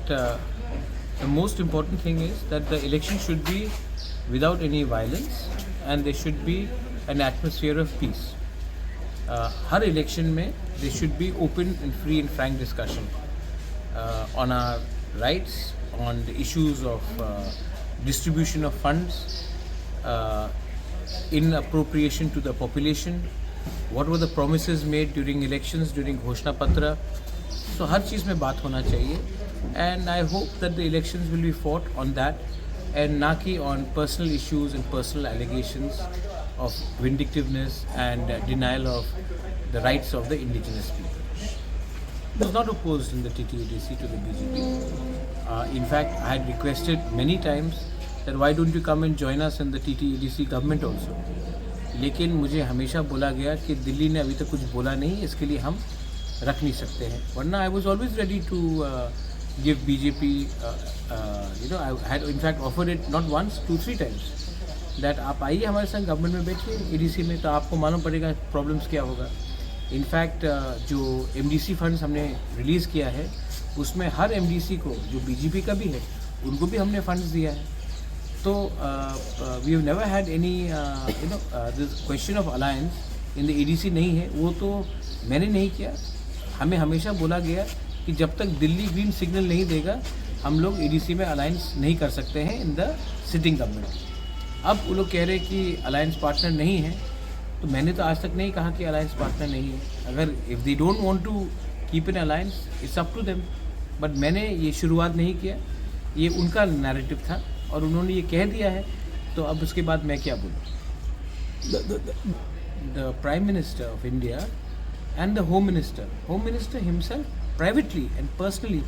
that the most important thing is that the election should be without any violence and there should be an atmosphere of peace. Her election में there should be open and free and frank discussion on our rights, on the issues of distribution of funds, in appropriation to the population, what were the promises made during elections, during घोषणा पत्र. So हर चीज़ में बात होना चाहिए and I hope that the elections will be fought on that and ना कि on personal issues and personal allegations of vindictiveness and denial of the rights of the indigenous people. I was not opposed in the TTADC to the BJP. In fact, I had requested many times that why don't you come and join us in the TTADC government also. लेकिन मुझे हमेशा बोला गया कि दिल्ली ने अभी तक कुछ बोला नहीं, इसके लिए हम रख नहीं सकते हैं. वरना I was always ready to give BJP, I had in fact offered it not once, 2-3 times. That आप आइए हमारे संग गवर्नमेंट में बैठिए ADC में, तो आपको मालूम पड़ेगा प्रॉब्लम्स क्या होगा. इनफैक्ट जो MDC फंड्स हमने रिलीज़ किया है उसमें हर MDC को जो BJP का भी है उनको भी हमने फंड्स दिया है. तो we have never had any this question of alliance in the ADC नहीं है, वो तो मैंने नहीं किया. हमें हमेशा बोला गया कि जब तक दिल्ली ग्रीन सिग्नल नहीं देगा हम लोग ADC में अलायंस नहीं कर सकते हैं इन द सिटिंग गवर्नमेंट. अब वो लोग कह रहे हैं कि अलायंस पार्टनर नहीं है, तो मैंने तो आज तक नहीं कहा कि अलायंस पार्टनर नहीं है. अगर if they don't want to keep an alliance it's up to them, but मैंने ये शुरुआत नहीं किया, ये उनका नैरेटिव था और उन्होंने ये कह दिया है, तो अब उसके बाद मैं क्या बोलूँ. The prime minister of India and the home minister himself privately and personally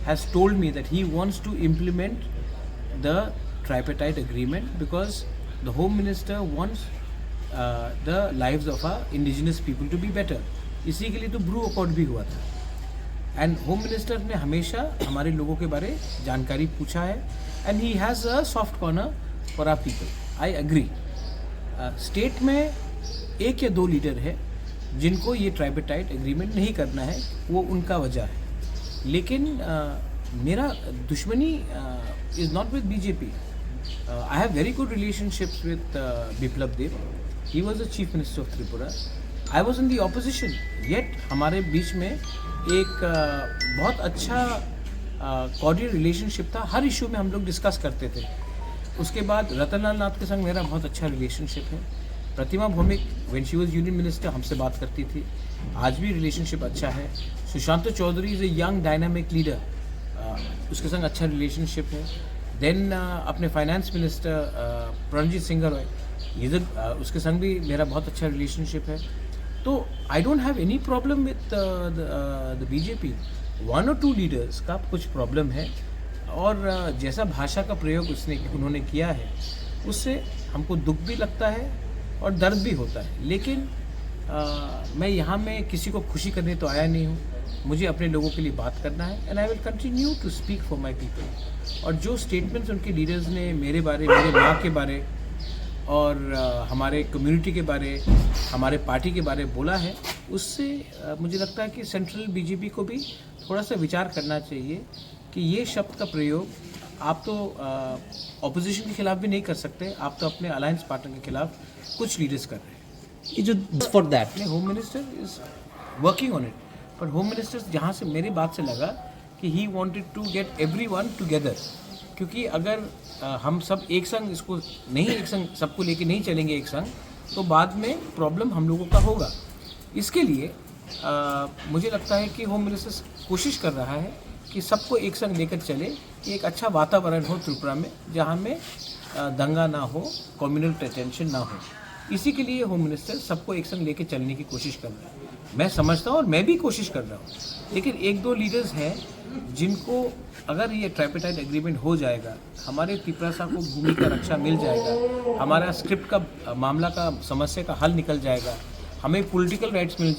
has told me that he wants to implement the tripartite agreement because the home minister wants the lives of our indigenous people to be better. इसी के लिए तो Bru accord भी हुआ था and home minister ने हमेशा हमारे लोगों के बारे जानकारी पूछा है and he has a soft corner for our people. I agree. State में 1 या 2 लीडर है जिनको ये ट्राइपार्टाइट एग्रीमेंट नहीं करना है, वो उनका वजह है. लेकिन मेरा दुश्मनी is not with BJP. I have very good relationships with Biplab Deb. He was the chief minister of Tripura. I was in the opposition, yet हमारे बीच में एक बहुत अच्छा कॉर्डियल रिलेशनशिप था. हर इशू में हम लोग डिस्कस करते थे. उसके बाद रतन लाल नाथ के संग मेरा बहुत अच्छा रिलेशनशिप है. Pratima Bhoumik when she was union minister हमसे बात करती थी, आज भी रिलेशनशिप अच्छा है. Sushant Chaudhary is a young dynamic leader, उसके संग अच्छा रिलेशनशिप है. देन अपने फाइनेंस मिनिस्टर प्रणजीत सिंह रॉय, उसके संग भी मेरा बहुत अच्छा रिलेशनशिप है. तो I don't have any problem with the BJP. 1 or 2 leaders का कुछ प्रॉब्लम है और जैसा भाषा का प्रयोग उन्होंने किया है उससे हमको दुख भी लगता है और दर्द भी होता है. लेकिन मैं यहाँ में किसी को खुशी करने तो आया नहीं हूँ. मुझे अपने लोगों के लिए बात करना है and I will continue to speak for my people. और जो स्टेटमेंट्स उनके लीडर्स ने मेरे बारे, मेरे माँ के बारे और हमारे कम्युनिटी के बारे, हमारे पार्टी के बारे बोला है, उससे मुझे लगता है कि सेंट्रल BJP को भी थोड़ा सा विचार करना चाहिए कि ये शब्द का प्रयोग आप तो ऑपोजिशन के खिलाफ भी नहीं कर सकते, आप तो अपने अलायंस पार्टनर के खिलाफ कुछ लीडर्स कर रहे हैं. ये जो for that home minister is working on it. पर होम मिनिस्टर जहाँ से मेरी बात से लगा कि he wanted to get everyone together, क्योंकि अगर हम सब एक संग इसको नहीं, एक संग सबको लेके नहीं चलेंगे एक संग, तो बाद में प्रॉब्लम हम लोगों का होगा. इसके लिए मुझे लगता है कि होम मिनिस्टर कोशिश कर रहा है कि सबको एक संग लेकर चले, कि एक अच्छा वातावरण हो त्रिपुरा में जहाँ में दंगा ना हो, कम्युनल टेंशन ना हो. इसी के लिए होम मिनिस्टर सबको एक संग लेके चलने की कोशिश कर रहा है. मैं समझता हूँ और मैं भी कोशिश कर रहा हूँ. लेकिन 1-2 लीडर्स हैं जिनको अगर ये ट्राइपार्टाइट एग्रीमेंट हो जाएगा, हमारे त्रिपुरा को भूमि का रक्षा मिल जाएगा, हमारा स्क्रिप्ट का मामला का समस्या का हल निकल जाएगा, हमें पॉलिटिकल राइट्स मिल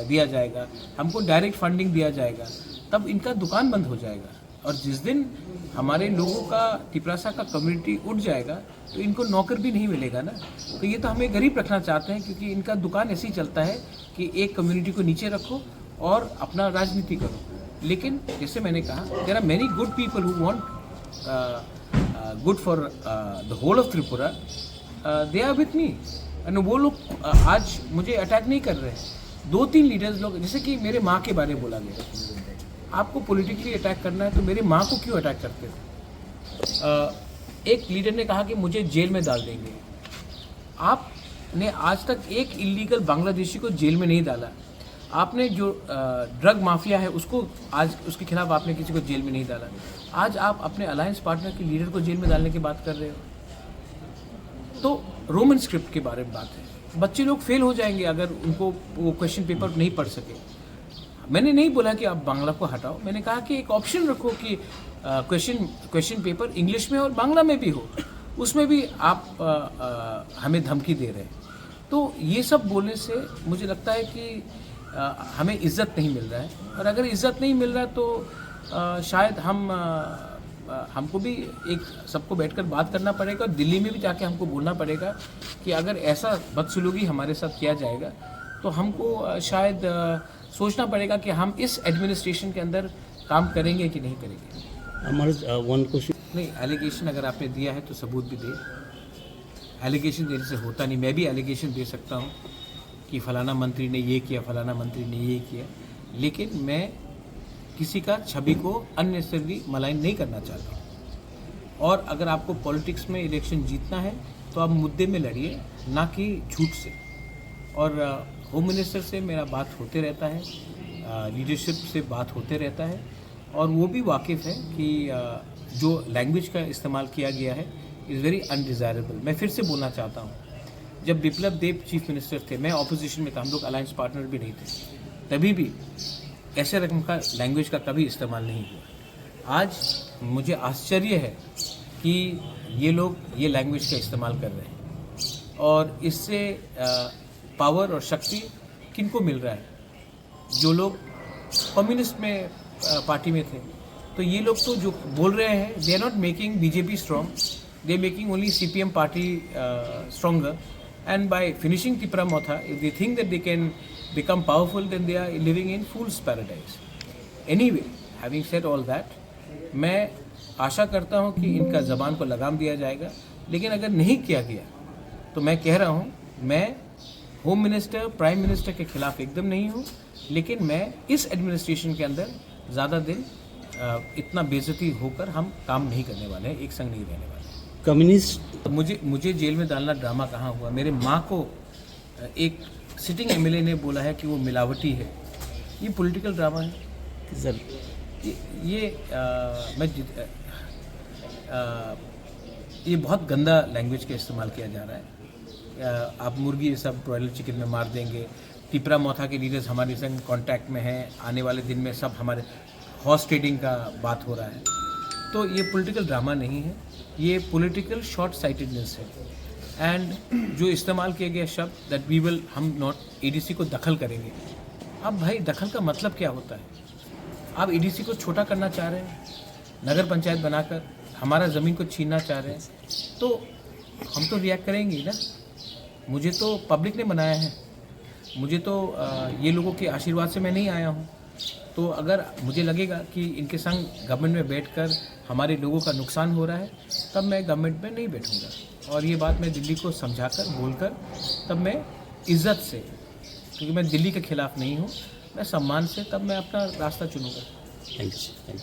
दिया जाएगा, हमको डायरेक्ट फंडिंग दिया जाएगा, तब इनका दुकान बंद हो जाएगा. और जिस दिन हमारे लोगों का त्रिपुरा का कम्युनिटी उठ जाएगा तो इनको नौकर भी नहीं मिलेगा ना. तो ये तो हमें गरीब रखना चाहते हैं, क्योंकि इनका दुकान ऐसे ही चलता है कि एक कम्युनिटी को नीचे रखो और अपना राजनीति करो. लेकिन जैसे मैंने कहा, there are many good people who want good for the whole of Tripura, they are with me. And वो लोग आज मुझे अटैक नहीं कर रहे हैं। 2-3 लीडर्स लोग, जैसे कि मेरे माँ के बारे में बोला गया, आपको पॉलिटिकली अटैक करना है तो मेरी माँ को क्यों अटैक करते थे? एक लीडर ने कहा कि मुझे जेल में डाल देंगे। आपने आज तक एक इलीगल बांग्लादेशी को जेल में नहीं डाला। आपने जो ड्रग माफिया है उसको आज उसके खिलाफ आपने किसी को जेल में नहीं डाला। आज आप अपने अलायंस पार्टनर के लीडर को जेल में डालने की बात कर रहे हो। तो रोमन स्क्रिप्ट के बारे में बात है। बच्चे लोग फेल हो जाएंगे अगर उनको वो क्वेश्चन पेपर नहीं पढ़ सके। मैंने नहीं बोला कि आप बांग्ला को हटाओ, मैंने कहा कि एक ऑप्शन रखो कि क्वेश्चन पेपर इंग्लिश में और बांग्ला में भी हो। उसमें भी आप हमें धमकी दे रहे हैं। तो ये सब बोलने से मुझे लगता है कि हमें इज़्ज़त नहीं मिल रहा है, और अगर इज़्ज़त नहीं मिल रहा तो शायद हमको भी एक सबको बैठकर बात करना पड़ेगा, और दिल्ली में भी जाके हमको बोलना पड़ेगा कि अगर ऐसा बदसलूकी हमारे साथ किया जाएगा तो हमको शायद सोचना पड़ेगा कि हम इस एडमिनिस्ट्रेशन के अंदर काम करेंगे कि नहीं करेंगे। हमारे वन क्वेश्चन नहीं, एलिगेशन अगर आपने दिया है तो सबूत भी दे। एलिगेशन देने से होता नहीं। मैं भी एलिगेशन दे सकता हूँ कि फलाना मंत्री ने ये किया, फलाना मंत्री ने ये किया, लेकिन मैं किसी का छवि को अननेसेसरली मलाइन नहीं करना चाहता। और अगर आपको पॉलिटिक्स में इलेक्शन जीतना है तो आप मुद्दे में लड़िए, ना कि झूठ से। और होम मिनिस्टर से मेरा बात होते रहता है, लीडरशिप से बात होते रहता है, और वो भी वाकिफ़ है कि जो लैंग्वेज का इस्तेमाल किया गया है इज़ वेरी अनडिज़ायरेबल। मैं फिर से बोलना चाहता हूँ, जब बिप्लब देब चीफ मिनिस्टर थे, मैं ऑपोजिशन में था, हम लोग अलायंस पार्टनर भी नहीं थे, तभी भी ऐसे रकम का लैंग्वेज का कभी इस्तेमाल नहीं हुआ। आज मुझे आश्चर्य है कि ये लोग ये लैंग्वेज का इस्तेमाल कर रहे हैं, और इससे पावर और शक्ति किनको मिल रहा है? जो लोग कम्युनिस्ट में पार्टी में थे, तो ये लोग तो जो बोल रहे हैं, they are not making BJP strong, they making only CPM party stronger. And by finishing Tipra Motha, if they think that they can become powerful, then they are living in fool's paradise. Anyway, having said all that, मैं आशा करता हूँ कि इनका ज़बान को लगाम दिया जाएगा, लेकिन अगर नहीं किया गया तो मैं कह रहा हूँ, मैं होम मिनिस्टर, प्राइम मिनिस्टर के खिलाफ एकदम नहीं हूँ, लेकिन मैं इस एडमिनिस्ट्रेशन के अंदर ज़्यादा दिन इतना बेइज्जती होकर हम काम नहीं करने वाले हैं, एक संग नहीं रहने वाले। कम्युनिस्ट मुझे जेल में डालना ड्रामा कहाँ हुआ? मेरे माँ को एक सिटिंग एमएलए ने बोला है कि वो मिलावटी है। ये पॉलिटिकल ड्रामा है सर। ये बहुत गंदा लैंग्वेज का इस्तेमाल किया जा रहा है। आप मुर्गी ये सब ब्रॉयलर चिकन में मार देंगे। तिपरा मोथा के लीडर्स हमारे संग कांटेक्ट में हैं, आने वाले दिन में सब हमारे हॉर्स ट्रेडिंग का बात हो रहा है। तो ये पॉलिटिकल ड्रामा नहीं है, ये पॉलिटिकल शॉर्ट साइटेडनेस है। एंड जो इस्तेमाल किए गए शब्द दैट वी विल, हम नॉट एडीसी को दखल करेंगे। अब भाई दखल का मतलब क्या होता है? आप एडीसी को छोटा करना चाह रहे हैं, नगर पंचायत बनाकर हमारा ज़मीन को छीनना चाह रहे हैं, तो हम तो रिएक्ट करेंगे ही ना। मुझे तो पब्लिक ने बनाया है, मुझे तो ये लोगों के आशीर्वाद से मैं नहीं आया हूँ। तो अगर मुझे लगेगा कि इनके संग गवर्नमेंट में बैठकर हमारे लोगों का नुकसान हो रहा है, तब मैं गवर्नमेंट में नहीं बैठूंगा। और ये बात मैं दिल्ली को समझाकर, बोलकर, तब मैं इज़्ज़त से, क्योंकि मैं दिल्ली के खिलाफ नहीं हूँ, मैं सम्मान से तब मैं अपना रास्ता चुनूँगा। Thank you.